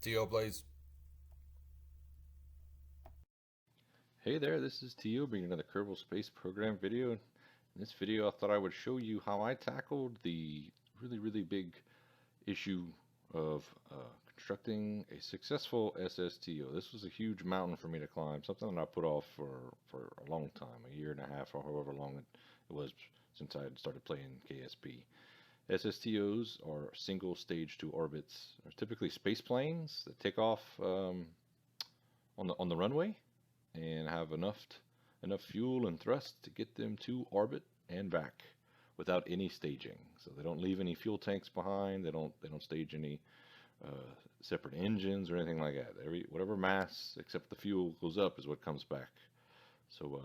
TO Blaze. Hey there, this is Tio bringing another Kerbal Space Program video. In this video, I thought I would show you how I tackled the really big issue of constructing a successful SSTO. This was a huge mountain for me to climb, something that I put off for a long time, a year and a half or however long it was since I had started playing KSP. SSTOs are single stage to orbits. They're typically space planes that take off on the runway and have enough fuel and thrust to get them to orbit and back without any staging. So they don't leave any fuel tanks behind. They don't stage any separate engines or anything like that. Whatever mass except the fuel goes up is what comes back. So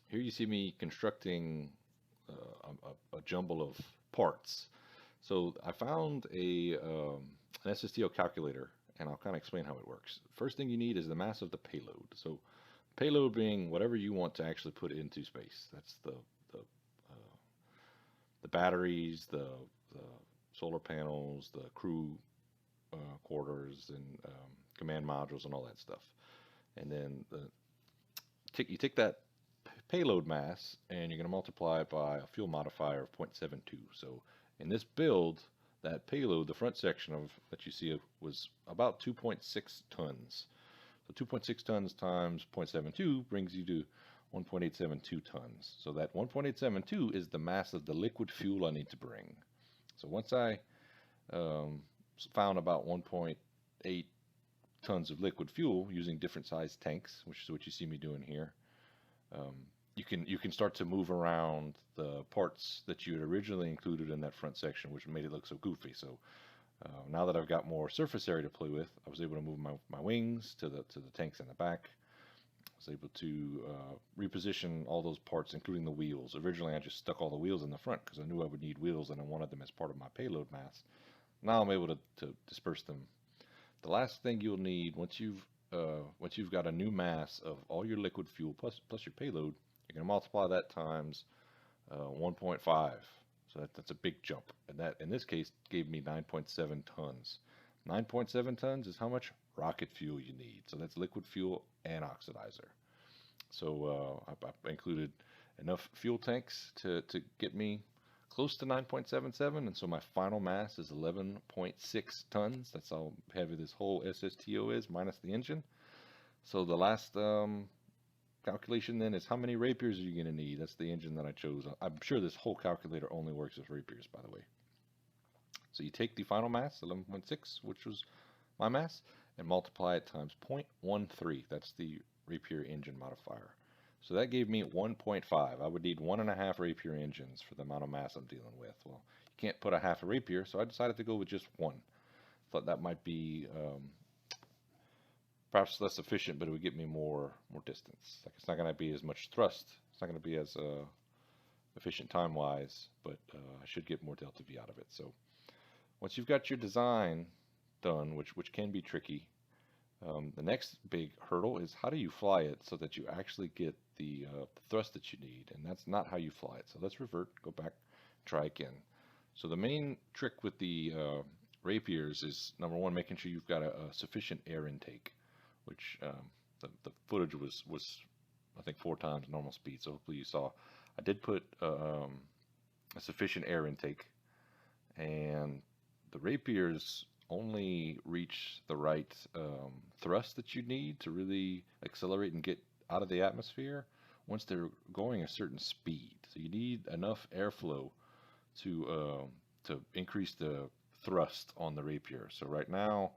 here you see me constructing a jumble of parts. So I found an SSTO calculator, and I'll kind of explain how it works. First thing you need is the mass of the payload. So payload being whatever you want to actually put into space. That's the batteries, the solar panels, the crew quarters, and command modules, and all that stuff. And then you take that payload mass and you're going to multiply it by a fuel modifier of 0.72. So in this build, that payload, the front section of that you see was about 2.6 tons. So 2.6 tons times 0.72 brings you to 1.872 tons. So that 1.872 is the mass of the liquid fuel I need to bring. So once I found about 1.8 tons of liquid fuel using different size tanks, which is what you see me doing here, you can start to move around the parts that you had originally included in that front section, which made it look so goofy. So now that I've got more surface area to play with, I was able to move my wings to the tanks in the back. I was able to reposition all those parts, including the wheels. Originally, I just stuck all the wheels in the front because I knew I would need wheels and I wanted them as part of my payload mass. Now I'm able to disperse them. The last thing you'll need once you've got a new mass of all your liquid fuel plus your payload, you're going to multiply that times 1.5. So that's a big jump. And that, in this case, gave me 9.7 tons. 9.7 tons is how much rocket fuel you need. So that's liquid fuel and oxidizer. So I included enough fuel tanks to get me close to 9.77. And so my final mass is 11.6 tons. That's how heavy this whole SSTO is, minus the engine. So the last calculation then is how many rapiers are you going to need? That's the engine that I chose. I'm sure this whole calculator only works with rapiers, by the way. So you take the final mass, 11.6, which was my mass, and multiply it times 0.13. That's the rapier engine modifier. So that gave me 1.5. I would need 1.5 rapier engines for the amount of mass I'm dealing with. Well, you can't put a half a rapier, so I decided to go with just one. Thought that might be perhaps less efficient, but it would get me more distance. Like, it's not going to be as much thrust. It's not going to be as efficient time-wise, but I should get more delta V out of it. So once you've got your design done, which can be tricky, the next big hurdle is how do you fly it so that you actually get the thrust that you need, and that's not how you fly it. So let's revert, go back, try again. So the main trick with the rapiers is, number one, making sure you've got a sufficient air intake, which the footage was I think 4 times normal speed. So hopefully you saw I did put a sufficient air intake, and the rapiers only reach the right thrust that you need to really accelerate and get out of the atmosphere once they're going a certain speed. So you need enough airflow to increase the thrust on the rapier. So right now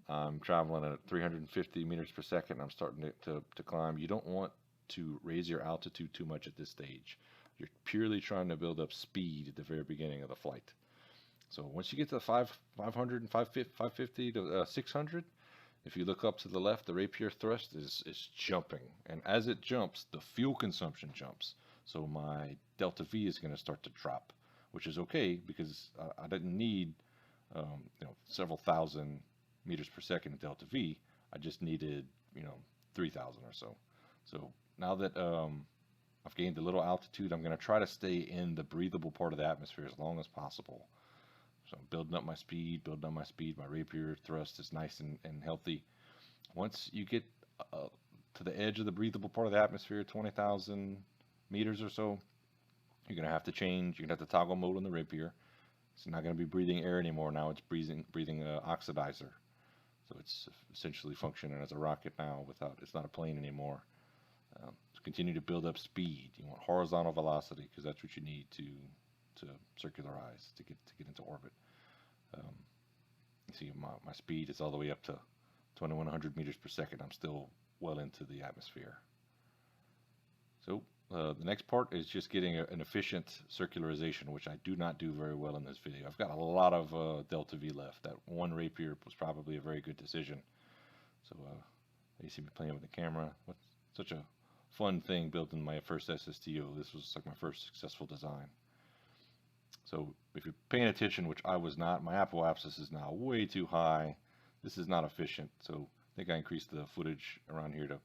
I'm traveling at 350 meters per second. I'm starting to climb. You don't want to raise your altitude too much at this stage. You're purely trying to build up speed at the very beginning of the flight. So once you get to 500 and 550 to 600, if you look up to the left, the rapier thrust is jumping. And as it jumps, the fuel consumption jumps. So my delta V is going to start to drop, which is okay because I didn't need several thousand meters per second delta V. I just needed 3,000 or so. So now that I've gained a little altitude, I'm going to try to stay in the breathable part of the atmosphere as long as possible. So I'm building up my speed, My rapier thrust is nice and healthy. Once you get to the edge of the breathable part of the atmosphere, 20,000 meters or so, you're going to have to change. You're going to have to toggle mode on the rapier. It's not going to be breathing air anymore. Now it's breathing oxidizer. So it's essentially functioning as a rocket now. It's not a plane anymore. To continue to build up speed, you want horizontal velocity because that's what you need to circularize to get into orbit. You see my speed is all the way up to 2,100 meters per second. I'm still well into the atmosphere. So the next part is just getting an efficient circularization, which I do not do very well in this video. I've got a lot of delta V left. That one rapier was probably a very good decision. So you see me playing with the camera. What's such a fun thing building my first SSTO. This was like my first successful design. So if you're paying attention, which I was not, my apoapsis is now way too high. This is not efficient. So I think I increased the footage around here to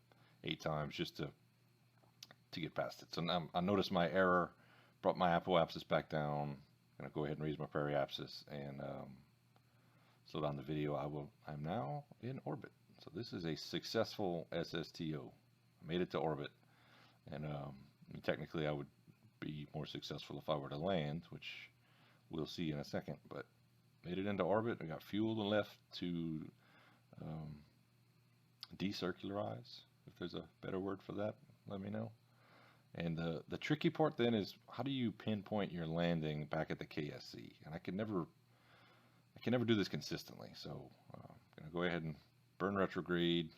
8 times just to get past it. So now I noticed my error, brought my apoapsis back down. I'm going to go ahead and raise my periapsis and slow down the video. I'm now in orbit. So this is a successful SSTO. I made it to orbit, and technically I would be more successful if I were to land, which we'll see in a second, but made it into orbit. I got fuel left to decircularize. If there's a better word for that, let me know. And the tricky part then is, how do you pinpoint your landing back at the KSC? And I can never do this consistently. So I'm gonna go ahead and burn retrograde,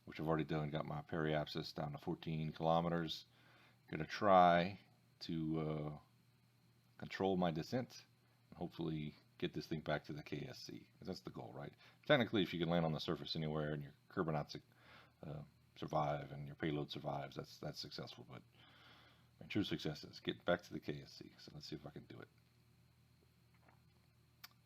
which I've already done. Got my periapsis down to 14 kilometers. Gonna try to control my descent and hopefully get this thing back to the KSC. That's the goal, right? Technically, if you can land on the surface anywhere and your Kerbonauts survive and your payload survives, that's successful. But my true success is get back to the KSC. So let's see if I can do it.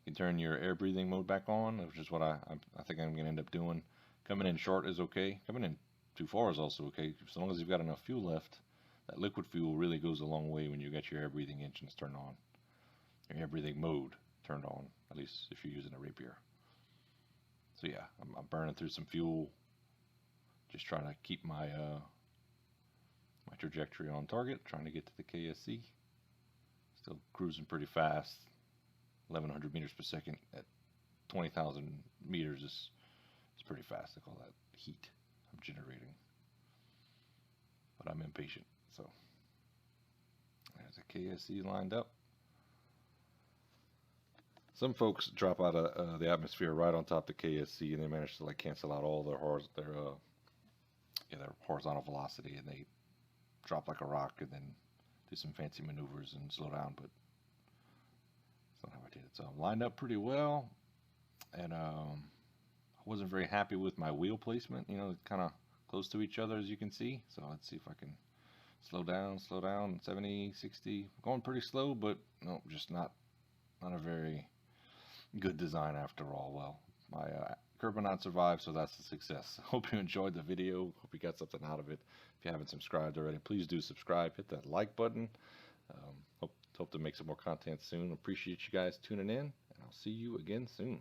You can turn your air breathing mode back on, which is what I think I'm going to end up doing. Coming in short is okay. Coming in too far is also okay. As long as you've got enough fuel left, that liquid fuel really goes a long way when you got your air breathing engines turned on. Your air breathing mode turned on, at least if you're using a rapier. So yeah, I'm burning through some fuel. Just trying to keep my my trajectory on target, trying to get to the KSC. Still cruising pretty fast, 1,100 meters per second at 20,000 meters is pretty fast. I call that heat I'm generating. But I'm impatient, so there's a KSC lined up. Some folks drop out of the atmosphere right on top of the KSC, and they manage to like cancel out all their horizontal velocity, and they drop like a rock and then do some fancy maneuvers and slow down, but that's not how I did it. So I'm lined up pretty well, and I wasn't very happy with my wheel placement. You know, kind of close to each other, as you can see. So let's see if I can slow down, 70, 60. Going pretty slow, but no, just not a very good design after all. Well, my Kerbonauts survived, so that's a success. Hope you enjoyed the video. Hope you got something out of it. If you haven't subscribed already, please do subscribe. Hit that like button. Hope to make some more content soon. Appreciate you guys tuning in, and I'll see you again soon.